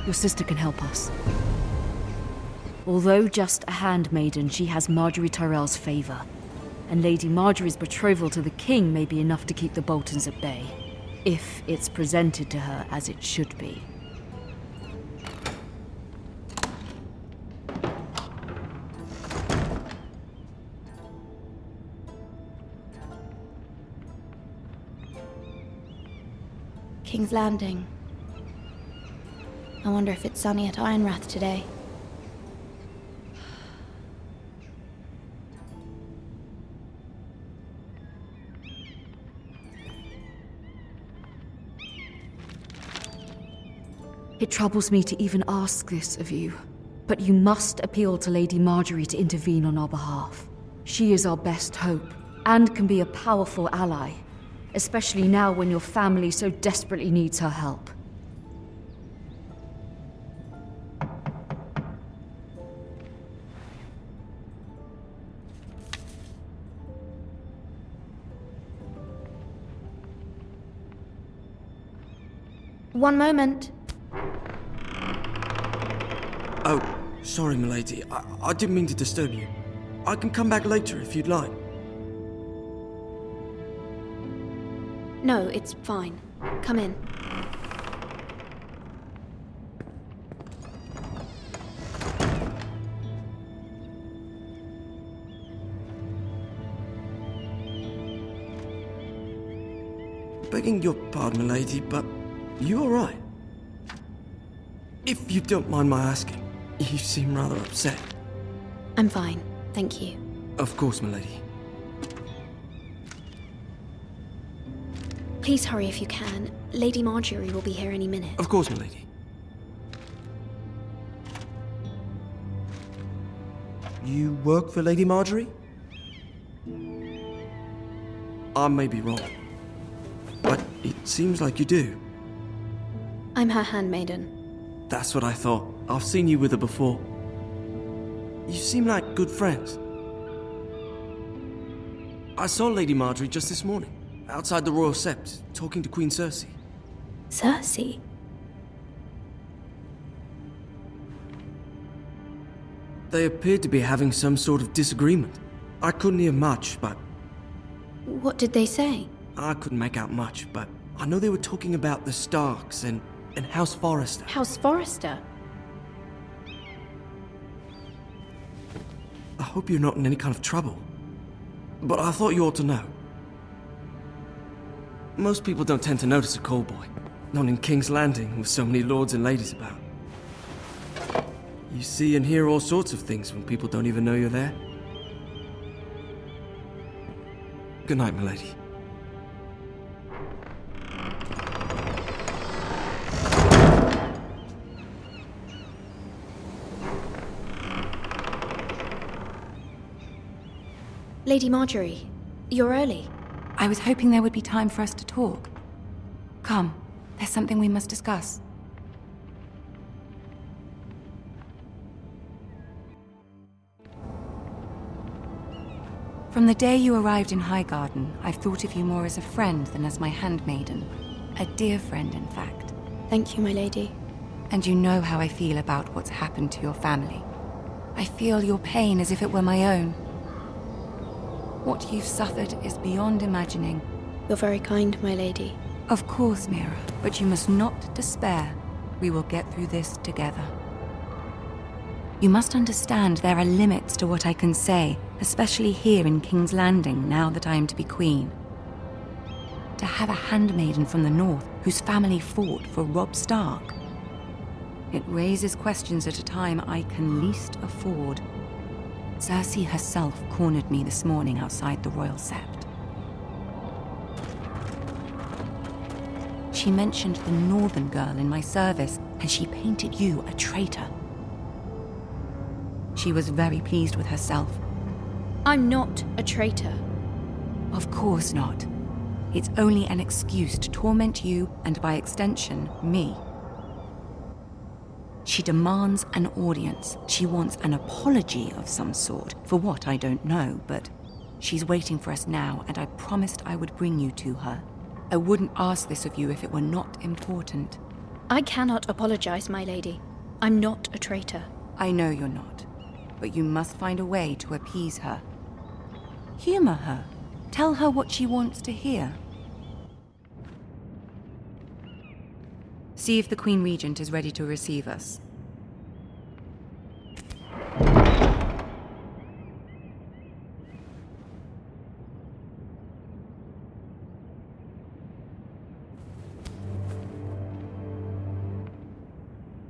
Your sister can help us. Although just a handmaiden, she has Margaery Tyrell's favor. And Lady Margaery's betrothal to the king may be enough to keep the Boltons at bay. If it's presented to her as it should be. King's Landing. I wonder if it's sunny at Ironrath today. It troubles me to even ask this of you, but you must appeal to Lady Margaery to intervene on our behalf. She is our best hope, and can be a powerful ally, especially now when your family so desperately needs her help. One moment. Oh, sorry, milady. I didn't mean to disturb you. I can come back later if you'd like. No, it's fine. Come in. Begging your pardon, milady, but you all right? If you don't mind my asking, you seem rather upset. I'm fine, thank you. Of course, milady. Please hurry if you can. Lady Margaery will be here any minute. Of course, milady. You work for Lady Margaery? I may be wrong, but it seems like you do. I'm her handmaiden. That's what I thought. I've seen you with her before. You seem like good friends. I saw Lady Margaery just this morning, outside the Royal Sept, talking to Queen Cersei. Cersei? They appeared to be having some sort of disagreement. I couldn't hear much, but What did they say? I couldn't make out much, but I know they were talking about the Starks and House Forrester. House Forrester? I hope you're not in any kind of trouble, but I thought you ought to know. Most people don't tend to notice a callboy, not in King's Landing with so many lords and ladies about. You see and hear all sorts of things when people don't even know you're there. Good night, milady. Lady Margaery, you're early. I was hoping there would be time for us to talk. Come, there's something we must discuss. From the day you arrived in Highgarden, I've thought of you more as a friend than as my handmaiden. A dear friend, in fact. Thank you, my lady. And you know how I feel about what's happened to your family. I feel your pain as if it were my own. What you've suffered is beyond imagining. You're very kind, my lady. Of course, Mira, but you must not despair. We will get through this together. You must understand there are limits to what I can say, especially here in King's Landing, now that I am to be queen. To have a handmaiden from the north whose family fought for Robb Stark. It raises questions at a time I can least afford. Cersei herself cornered me this morning outside the Royal Sept. She mentioned the northern girl in my service, and she painted you a traitor. She was very pleased with herself. I'm not a traitor. Of course not. It's only an excuse to torment you, and by extension, me. She demands an audience. She wants an apology of some sort, for what I don't know, but she's waiting for us now, and I promised I would bring you to her. I wouldn't ask this of you if it were not important. I cannot apologize, my lady. I'm not a traitor. I know you're not, but you must find a way to appease her. Humor her. Tell her what she wants to hear. See if the Queen Regent is ready to receive us.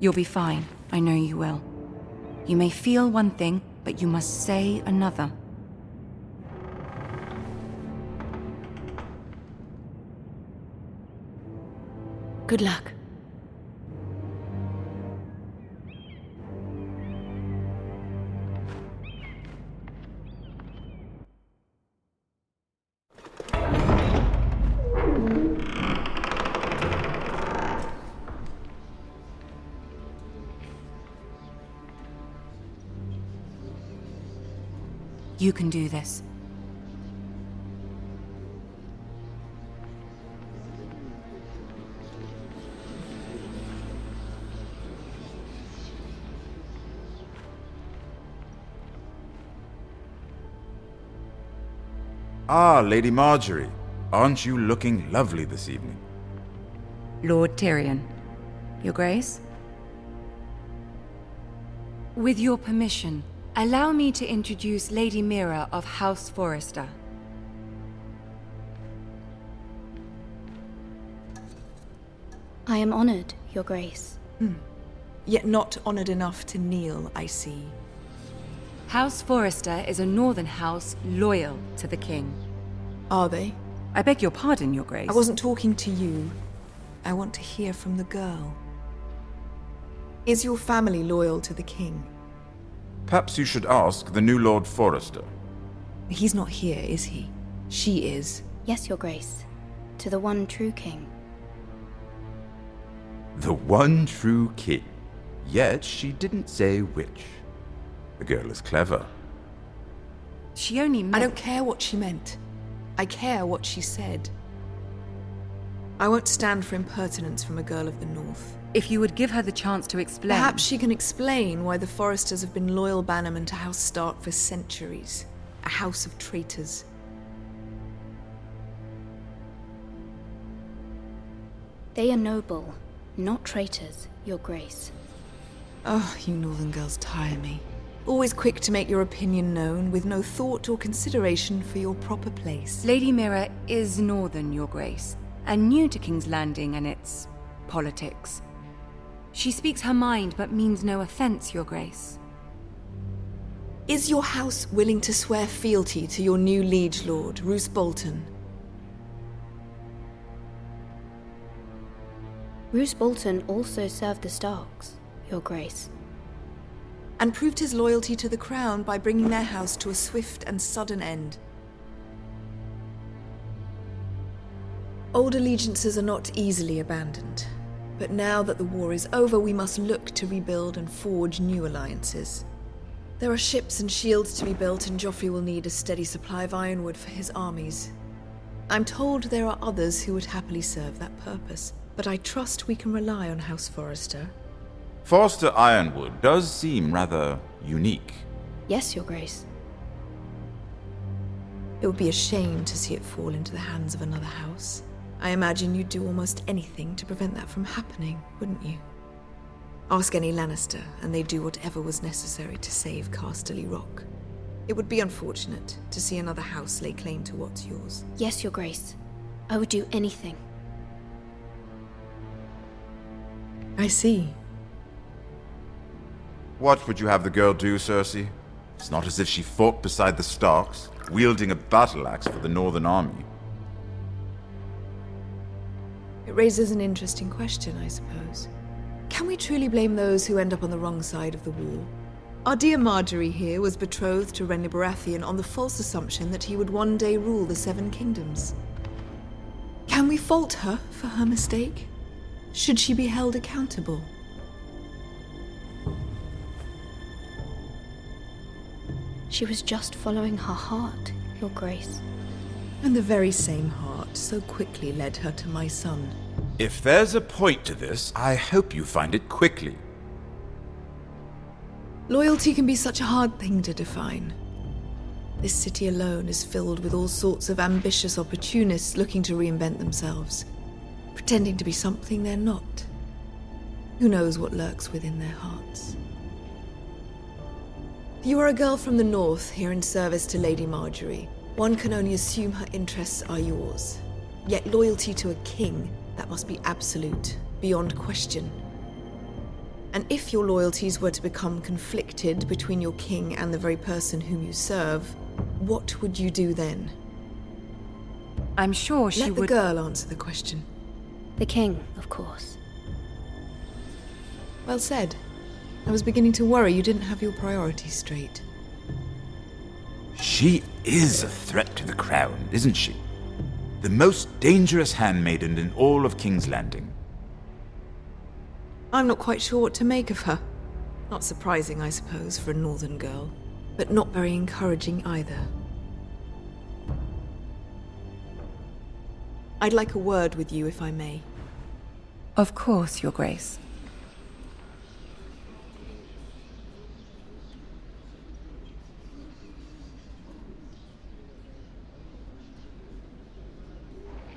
You'll be fine. I know you will. You may feel one thing, but you must say another. Good luck. You can do this. Ah, Lady Marjorie. Aren't you looking lovely this evening? Lord Tyrion. Your Grace? With your permission, allow me to introduce Lady Mira of House Forrester. I am honored, Your Grace. Yet not honored enough to kneel, I see. House Forrester is a northern house loyal to the king. Are they? I beg your pardon, Your Grace. I wasn't talking to you. I want to hear from the girl. Is your family loyal to the king? Perhaps you should ask the new Lord Forrester. He's not here, is he? She is. Yes, Your Grace. To the one true king. The one true king. Yet she didn't say which. The girl is clever. She only meant... I don't care what she meant. I care what she said. I won't stand for impertinence from a girl of the North. If you would give her the chance to explain... Perhaps she can explain why the Forresters have been loyal bannermen to House Stark for centuries. A house of traitors. They are noble, not traitors, Your Grace. Oh, you Northern girls tire me. Always quick to make your opinion known, with no thought or consideration for your proper place. Lady Mira is northern, Your Grace, and new to King's Landing and its politics. She speaks her mind, but means no offense, Your Grace. Is your house willing to swear fealty to your new liege lord, Roose Bolton? Roose Bolton also served the Starks, Your Grace. And proved his loyalty to the crown by bringing their house to a swift and sudden end. Old allegiances are not easily abandoned. But now that the war is over, we must look to rebuild and forge new alliances. There are ships and shields to be built, and Joffrey will need a steady supply of ironwood for his armies. I'm told there are others who would happily serve that purpose, but I trust we can rely on House Forrester. Forrester Ironwood does seem rather unique. Yes, Your Grace. It would be a shame to see it fall into the hands of another house. I imagine you'd do almost anything to prevent that from happening, wouldn't you? Ask any Lannister, and they'd do whatever was necessary to save Casterly Rock. It would be unfortunate to see another house lay claim to what's yours. Yes, Your Grace. I would do anything. I see. What would you have the girl do, Cersei? It's not as if she fought beside the Starks, wielding a battle axe for the Northern Army. It raises an interesting question, I suppose. Can we truly blame those who end up on the wrong side of the wall? Our dear Marjorie here was betrothed to Renly Baratheon on the false assumption that he would one day rule the Seven Kingdoms. Can we fault her for her mistake? Should she be held accountable? She was just following her heart, Your Grace. And the very same heart so quickly led her to my son. If there's a point to this, I hope you find it quickly. Loyalty can be such a hard thing to define. This city alone is filled with all sorts of ambitious opportunists looking to reinvent themselves, pretending to be something they're not. Who knows what lurks within their hearts? You are a girl from the north, here in service to Lady Margaery. One can only assume her interests are yours. Yet loyalty to a king, that must be absolute, beyond question. And if your loyalties were to become conflicted between your king and the very person whom you serve, what would you do then? I'm sure she Let the would... girl answer the question. The king, of course. Well said. I was beginning to worry you didn't have your priorities straight. She is a threat to the crown, isn't she? The most dangerous handmaiden in all of King's Landing. I'm not quite sure what to make of her. Not surprising, I suppose, for a northern girl, but not very encouraging either. I'd like a word with you, if I may. Of course, Your Grace.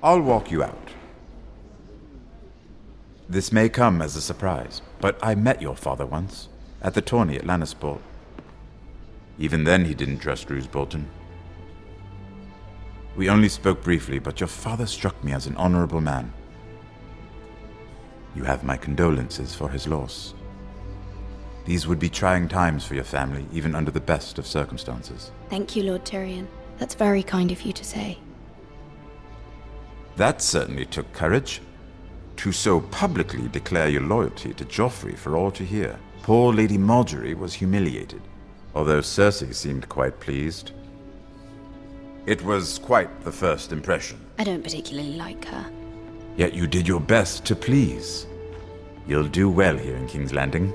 I'll walk you out. This may come as a surprise, but I met your father once, at the tourney at Lannisport. Even then he didn't trust Roose Bolton. We only spoke briefly, but your father struck me as an honorable man. You have my condolences for his loss. These would be trying times for your family, even under the best of circumstances. Thank you, Lord Tyrion. That's very kind of you to say. That certainly took courage. To so publicly declare your loyalty to Joffrey for all to hear. Poor Lady Margaery was humiliated, although Cersei seemed quite pleased. It was quite the first impression. I don't particularly like her. Yet you did your best to please. You'll do well here in King's Landing.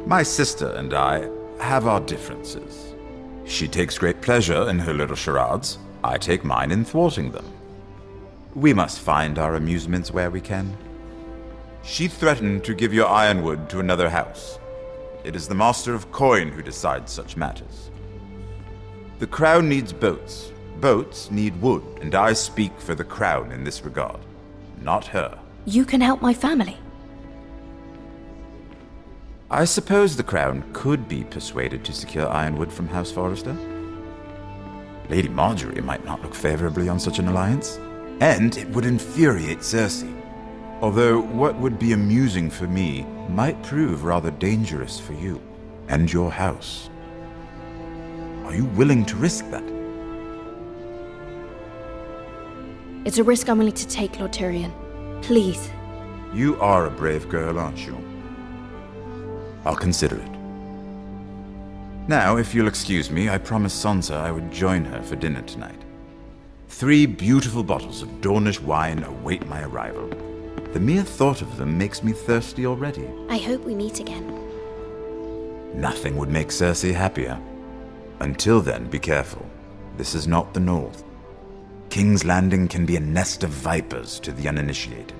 My sister and I have our differences. She takes great pleasure in her little charades. I take mine in thwarting them. We must find our amusements where we can. She threatened to give your ironwood to another house. It is the Master of Coin who decides such matters. The crown needs boats. Boats need wood, and I speak for the crown in this regard, not her. You can help my family. I suppose the crown could be persuaded to secure ironwood from House Forrester. Lady Margaery might not look favorably on such an alliance. And it would infuriate Cersei. Although what would be amusing for me might prove rather dangerous for you and your house. Are you willing to risk that? It's a risk I'm willing to take, Lord Tyrion. Please. You are a brave girl, aren't you? I'll consider it. Now, if you'll excuse me, I promised Sansa I would join her for dinner tonight. 3 beautiful bottles of Dornish wine await my arrival. The mere thought of them makes me thirsty already. I hope we meet again. Nothing would make Cersei happier. Until then, be careful. This is not the North. King's Landing can be a nest of vipers to the uninitiated.